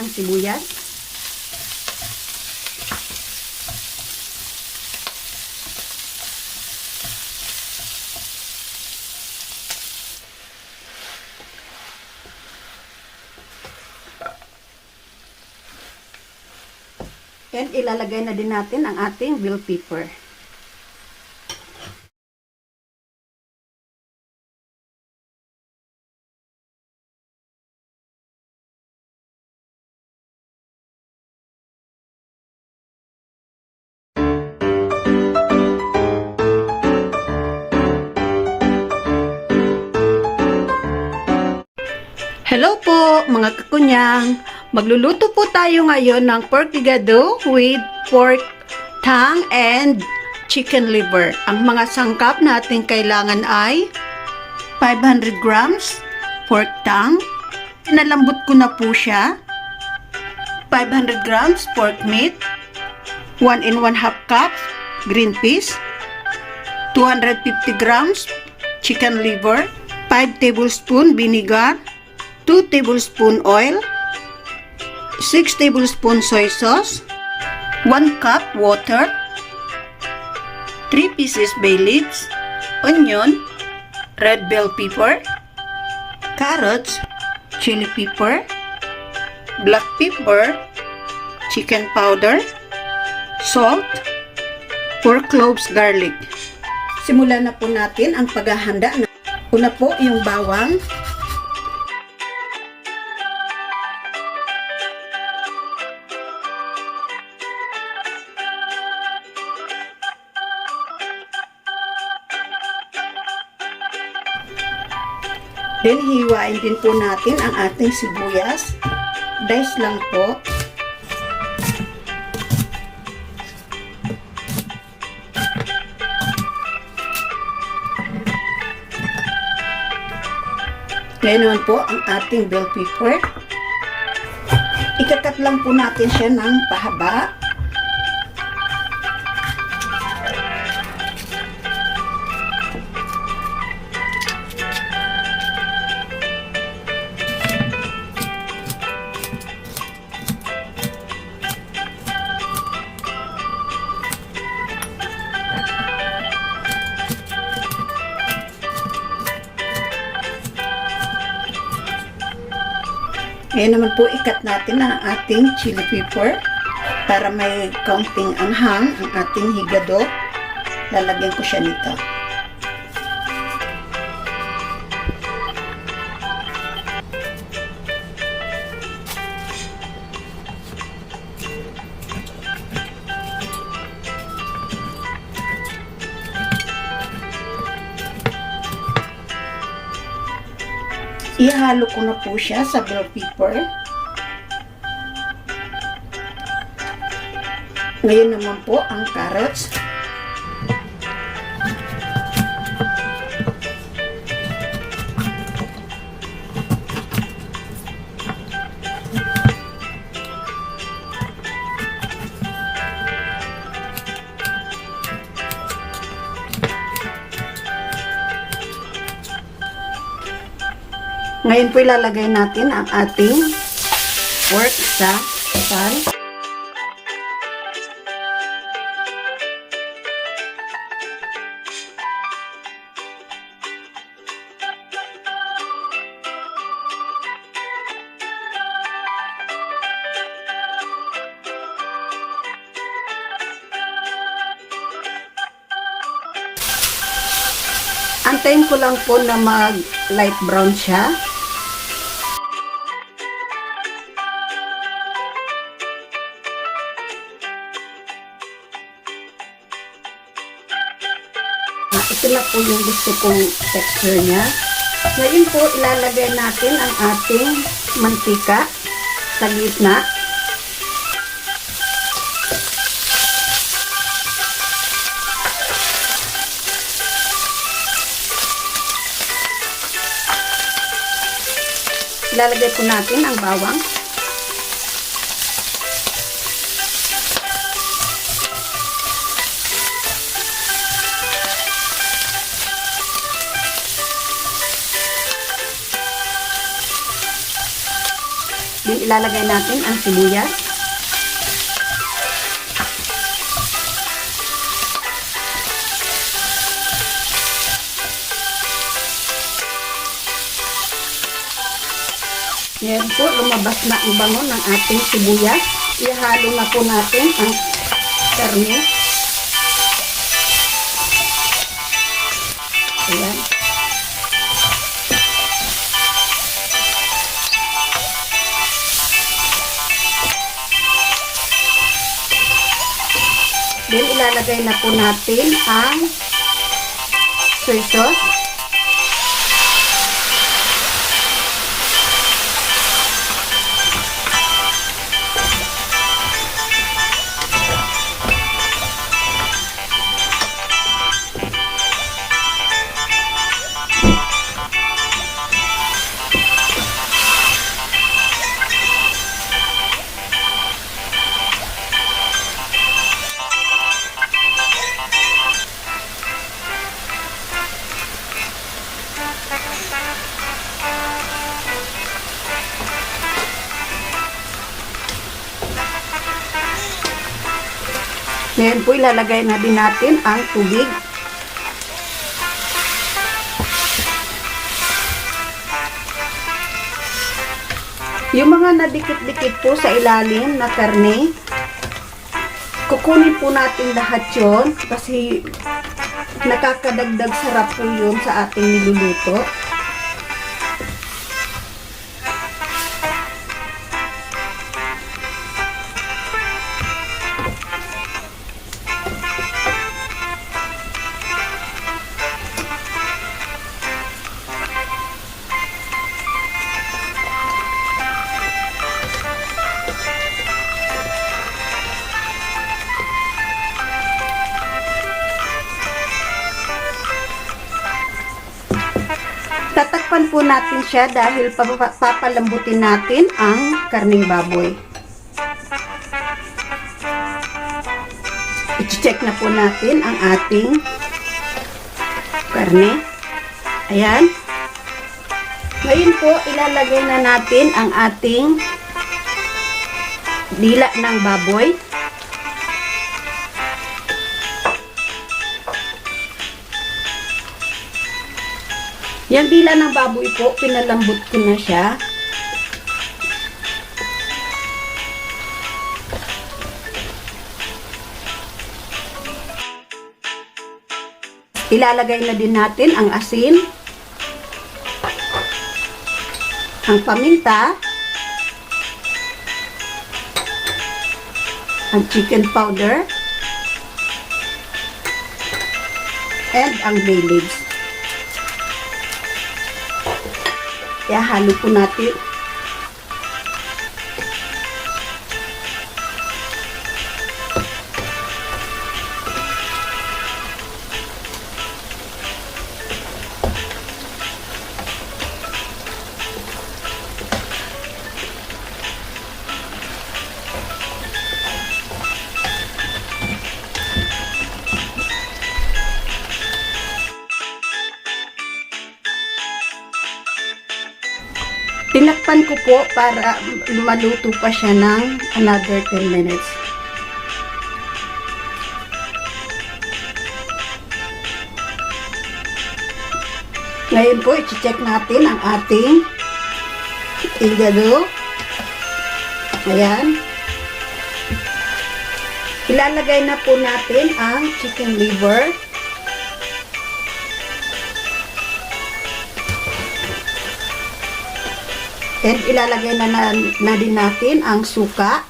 ang sibuyas. And ilalagay na din natin ang ating bell pepper. Hello po mga kakunyang! Magluluto po tayo ngayon ng pork igado with pork tongue and chicken liver. Ang mga sangkap natin kailangan ay 500 grams pork tongue. Pinalambot ko na po siya. 500 grams pork meat. 1 and 1/2 cup green peas. 250 grams chicken liver. 5 tablespoon vinegar. 2 tablespoon oil, 6 tablespoon soy sauce, 1 cup water, 3 pieces bay leaves, onion, red bell pepper, carrots, chili pepper, black pepper, chicken powder, salt, 4 cloves garlic. Simulan na po natin ang paghahanda. Una po yung bawang. Then, hiwain din po natin ang ating sibuyas. Dice lang po. Ngayon naman po ang ating bell pepper. Ikakat lang po natin siya ng pahaba. Ngayon naman po, ikat natin ang ating chili pepper para may kaunting anghang ang ating higado. Lalagyan ko siya nito. Ihalo ko na po siya sa bell pepper. Ngayon naman po ang carrots. Ngayon po ilalagay natin ang ating pork sa pan. Antayin ko lang po na mag light brown siya. Ito na po yung gusto kong texture niya. Ngayon po, ilalagay natin ang ating mantika sa gitna. Ilalagay po natin ang bawang. Then ilalagay natin ang sibuyas. Ngayon po, lumabas na ang bango ng ating sibuyas. Ihalo na po natin ang karne. Ayan. Then, ilalagay na po natin ang soy sauce. Ngayon po, ilalagay na din natin ang tubig. Yung mga nadikit-dikit po sa ilalim na karne, kukunin po natin lahat yon kasi nakakadagdag sarap po yun sa ating niluluto. Tatakpan po natin siya dahil papalambutin natin ang karning baboy. I-check na po natin ang ating karne. Ayan. Ngayon po, ilalagay na natin ang ating dila ng baboy. Yung dila ng baboy po, pinalambot ko na siya. Ilalagay na din natin ang asin, ang paminta, ang chicken powder, and ang bay leaves. Kaya halo po natin. Tinakpan ko po para maluto pa siya ng another 10 minutes. Ngayon po, i-check natin ang ating igado. Ayan. Ilalagay na po natin ang chicken liver. And ilalagay na din natin ang suka.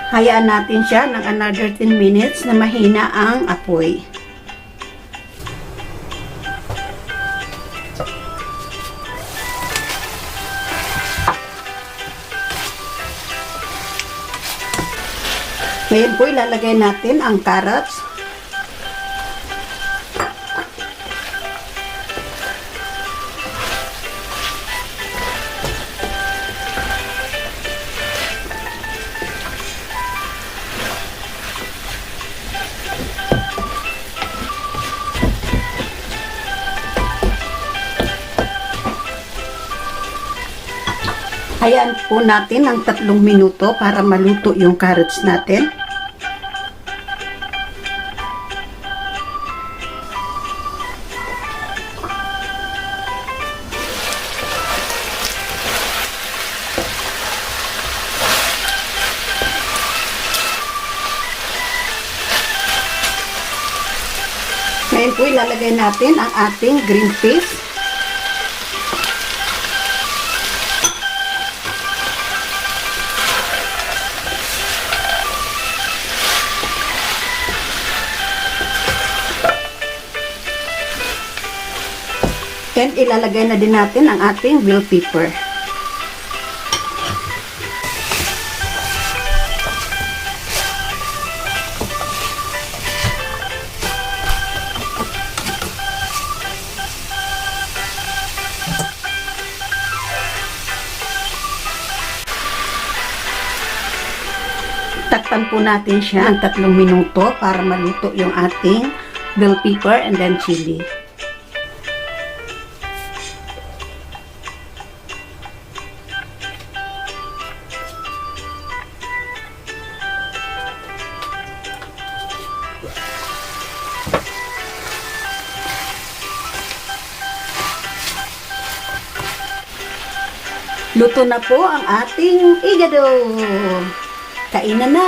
Hayaan natin siya ng another 10 minutes na mahina ang apoy. Ngayon po ilalagay natin ang carrots. Hayaan po natin ng 3 minuto para maluto yung carrots natin. Ngayon po ilalagay natin ang ating green peas. And ilalagay na din natin ang ating bell pepper. Takpan po natin siya ng 3 minuto para maluto yung ating bell pepper and then chili. Luto na po ang ating igado. Kainan na!